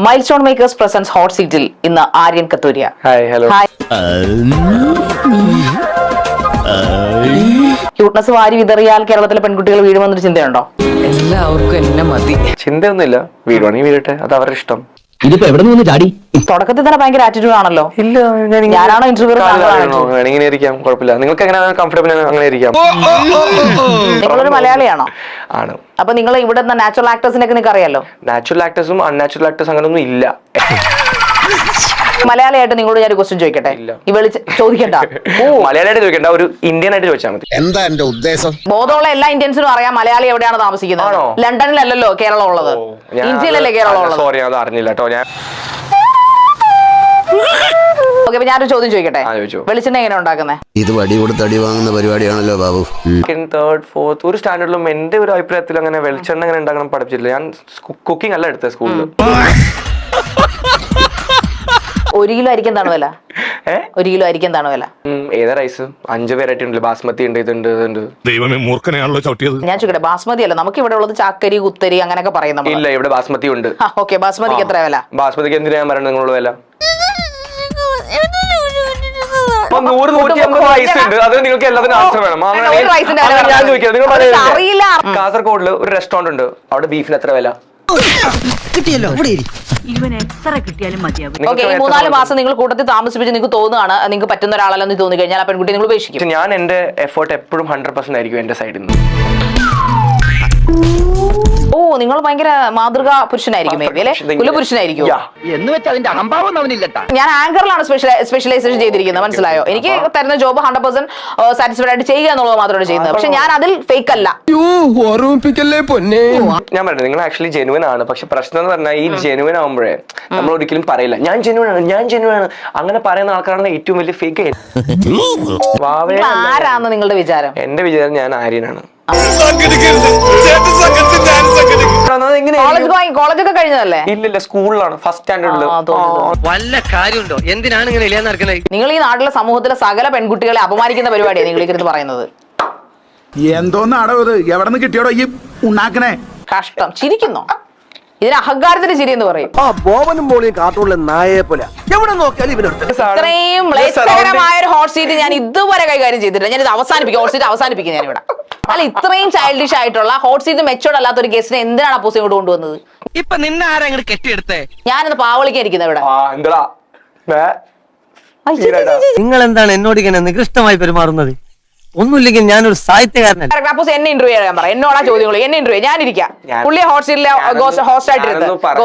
Mile stone makers presents hot സീറ്റിൽ ഇന്ന് Aryan Kathuria. Hi, hello. Cuteness വാരി വിതറിയാൽ കേരളത്തിലെ പെൺകുട്ടികൾ വീഴുമെന്നൊരു ചിന്തയുണ്ടോ? എല്ലാവർക്കും എന്നെ മതി. ചിന്തയൊന്നുമില്ല, വീടുവാണെങ്കിൽ വീഴട്ടെ, അത് അവരുടെ ഇഷ്ടം. ഇതിപ്പോ എവിടെ നിന്ന് ചാടി? തുടക്കത്തിൽ തന്നെ ഭയങ്കര ആറ്റിറ്റ്യൂഡ് ആണല്ലോ. ഇല്ല, ഞാനാണോ ഇന്റർവ്യൂ? ഇങ്ങനെ ഇരിക്കാം, കുഴപ്പമില്ല. നിങ്ങൾക്ക് എങ്ങനെ കംഫർട്ടബിൾ അങ്ങനെ ഇരിക്കാം. നിങ്ങളൊരു മലയാളിയാണോ? ആണ്. അപ്പൊ നിങ്ങൾ ഇവിടെ നാച്ചുറൽ ആക്ടേഴ്സിനൊക്കെ നിങ്ങൾക്ക് അറിയാലോ. നാച്ചുറൽ ആക്ടേഴ്സും അൺനാച്ചുറൽ ആക്ടേഴ്സും അങ്ങനെ ഒന്നും ഇല്ല. മലയാളിയായിട്ട് നിങ്ങളോട് ഞാൻ ക്വസ്റ്റ്യൻ ചോദിക്കട്ടെ? ചോദിക്കണ്ട. മലയാളിയായിട്ട് ചോദിക്കണ്ട, ഒരു ഇന്ത്യൻ ആയിട്ട് ചോദിച്ചാൽ മതി. എന്താ എന്റെ ഉദ്ദേശം? ബോധമുള്ള എല്ലാ ഇന്ത്യൻസിനും അറിയാം മലയാളി എവിടെയാണ് താമസിക്കുന്നത്. ലണ്ടനിലല്ലല്ലോ കേരളം ഉള്ളത്, ഇന്ത്യയിലല്ലേ കേരളം ഉള്ളത്. സോറി, അത് അറിഞ്ഞില്ല കേട്ടോ ഞാൻ. ഓക്കെ, അപ്പൊ ഞാനൊരു ചോദ്യം ചോദിക്കട്ടെ? വെളിച്ചെണ്ണ എങ്ങനെ ഉണ്ടാക്കുന്നത്? ഇത് വടി കൊടുത്ത് അടി വാങ്ങുന്ന പരിപാടിയാണല്ലോ ബാബു. സെക്കൻഡ്, തേർഡ്, ഫോർത്ത് ഒരു സ്റ്റാൻഡേർഡിലും എന്റെ ഒരു അഭിപ്രായത്തിൽ അങ്ങനെ വെളിച്ചെണ്ണ അങ്ങനെ ഉണ്ടാക്കണം പഠിപ്പിച്ചിട്ടില്ല. ഞാൻ കുക്കിംഗ് അല്ല എടുത്തത് സ്കൂളിൽ. 1 കിലോ അരിക്കാൻ എന്താണ് വില? 1 കിലോ അരിക്കാൻ എന്താണ് വില? ഏതാ റൈസ്? 5 വെറൈറ്റി ഉണ്ട്. ബാസ്മതി ഉണ്ട്, ഇതുണ്ട്. ദൈവമേ, മൂർഖനെയാണല്ലോ ചവിട്ടിയത്. ഞാൻ ചോദിക്കട്ടെ, ബാസ്മതി അല്ല, നമുക്ക് ഇവിടെ ഉള്ളത് ചാക്കരി, കുത്തരി അങ്ങനെയൊക്കെ പറയുന്നത്. ഇല്ല, ഇവിടെ ബാസ്മതി ഉണ്ട്. ഓക്കെ, ബാസ്മതിക്ക് എത്ര വില? ബാസ്മതിക്ക് എന്തിനാ ഞാൻ പറയുന്നത് നിങ്ങളുടെ വില? 100-150 റൈസ് ഉണ്ട്. അത് നിങ്ങൾക്ക് എല്ലാത്തിനും ആൻസർ വേണം. ഞാൻ ചോദിക്കാം, നിങ്ങൾ അറിയില്ല. കാസർഗോഡില് ഒരു റെസ്റ്റോറന്റ് ഉണ്ട്, അവിടെ ബീഫിന് എത്ര വില? കിട്ടിയല്ലോ, ഇവിടെ ഇവന് എത്ര കിട്ടിയാലും മതിയാകും. ഓക്കെ, 3-4 മാസം നിങ്ങൾ കൂട്ടത്തിൽ താമസിപ്പിച്ച് നിങ്ങൾക്ക് തോന്നുകയാണ് നിങ്ങൾക്ക് പറ്റുന്ന ഒരാളല്ലെന്ന് തോന്നി കഴിഞ്ഞാൽ ആ പെൺകുട്ടി നിങ്ങൾ ഉപേക്ഷിക്കും. ഞാൻ എന്റെ എഫേർട്ട് എപ്പോഴും 100% ആയിരിക്കും എന്റെ സൈഡിൽ നിന്ന്. ഓ, നിങ്ങൾ ഭയങ്കര മാതൃകാ പുരുഷനായിരിക്കും, മേ ബി അല്ലെ? കുലപുരുഷനായിരിക്കും എന്ന് വെച്ചാൽ അതിന്റെ അഹംഭാവം അവനില്ലട്ടാ. ഞാൻ ആങ്കറിലാണ് സ്പെഷ്യലൈസേഷൻ ചെയ്തിരിക്കുന്നത്, മനസ്സിലായോ? എനിക്ക് തരുന്ന ജോബ് 100% സാറ്റിസ്ഫൈഡ് ആയിട്ട് ചെയ്യുക എന്നുള്ളത് മാത്രമാണ് ചെയ്യുന്നത്. പക്ഷെ ഞാൻ അതിൽ ഫേക്ക് അല്ല. ഞാൻ പറഞ്ഞു, നിങ്ങൾ ആക്ച്വലി ജെനുവൻ ആണ്. പക്ഷെ പ്രശ്നം എന്ന് പറഞ്ഞാൽ ഈ ജെനുവൻ ആവുമ്പോഴേ നമ്മൾ ഒരിക്കലും പറയില്ല ഞാൻ ജെനുവൻ ആണ്. അങ്ങനെ പറയുന്ന ആൾക്കാരാണ് ഏറ്റവും വലിയ ഫേക്ക്. ആരാന്ന് നിങ്ങളുടെ വിചാരം? എന്റെ വിചാരം ഞാൻ ആര്യനാണ്. കോളേജൊക്കെ കഴിഞ്ഞതല്ലേ? ഇല്ലില്ല, സ്കൂളിലാണ്, ഫസ്റ്റ് സ്റ്റാൻഡേർഡില്. വല്ല കാര്യമുണ്ടോ? എന്തിനാണ് ഇങ്ങനെ ഇല്ലാന്ന് നടക്കണേ? നിങ്ങൾ ഈ നാട്ടിലെ സമൂഹത്തിലെ സകല പെൺകുട്ടികളെ അപമാനിക്കുന്ന പരിപാടിയാണ് നിങ്ങൾ ഇരുന്ന് പറയുന്നത്. എന്തോന്നാടോ ഇത്? എവിടെ നിന്ന് കിട്ടിയോടോ ഈ ഉണ്ടാക്കണേ? കഷ്ടം. ചിരിക്കുന്നോ? ഇതിന് അഹങ്കാരത്തിന്റെ ചിരി എന്ന് പറയും. ഇത്രയും മ്ലേച്ഛകരമായ ഒരു ഹോട്ട് സീറ്റ് ഞാൻ ഇതുവരെ കൈകാര്യം ചെയ്തിട്ടില്ല. ഞാൻ ഇത് അവസാനിപ്പിക്കും, ഹോട്ട് സീറ്റ് അവസാനിപ്പിക്കും ഞാൻ ഇവിടെ. അല്ല, ഇത്രയും ചൈൽഡിഷ് ആയിട്ടുള്ള ഹോട്ട് സീറ്റ് മെച്ചോർഡ് അല്ലാത്ത ഒരു ഗസ്റ്റിനെ എന്തിനാണ് അപ്പോസ് ഇങ്ങോട്ട് കൊണ്ടുവന്നത്? ഇപ്പൊ നിന്നെ ആരാ ഇങ്ങോട്ട് കെട്ടിയെടുത്തേ? ഞാനിന്ന് പാവളിക്കാൻ ഇരിക്കുന്നത് ഇവിടെ. നിങ്ങൾ എന്താണ് എന്നോട് ഇങ്ങനെ നികൃഷ്ടമായി പെരുമാറുന്നത്? ഒന്നുമില്ലെങ്കിൽ ഞാനൊരു സാഹിത്യകാരനല്ല. അപ്പോസ് എന്നെ ഇന്റർവ്യൂ ചെയ്യാൻ പറ. എന്നോടാ ചോദ്യങ്ങൾ, എന്നെ ഇന്റർവ്യൂ. ഞാനിരിക്കാം പുള്ളിയെ ഹോട്ട് സീറ്റിലെ ഹോസ്റ്റ് ആയിട്ടിരുന്നത്.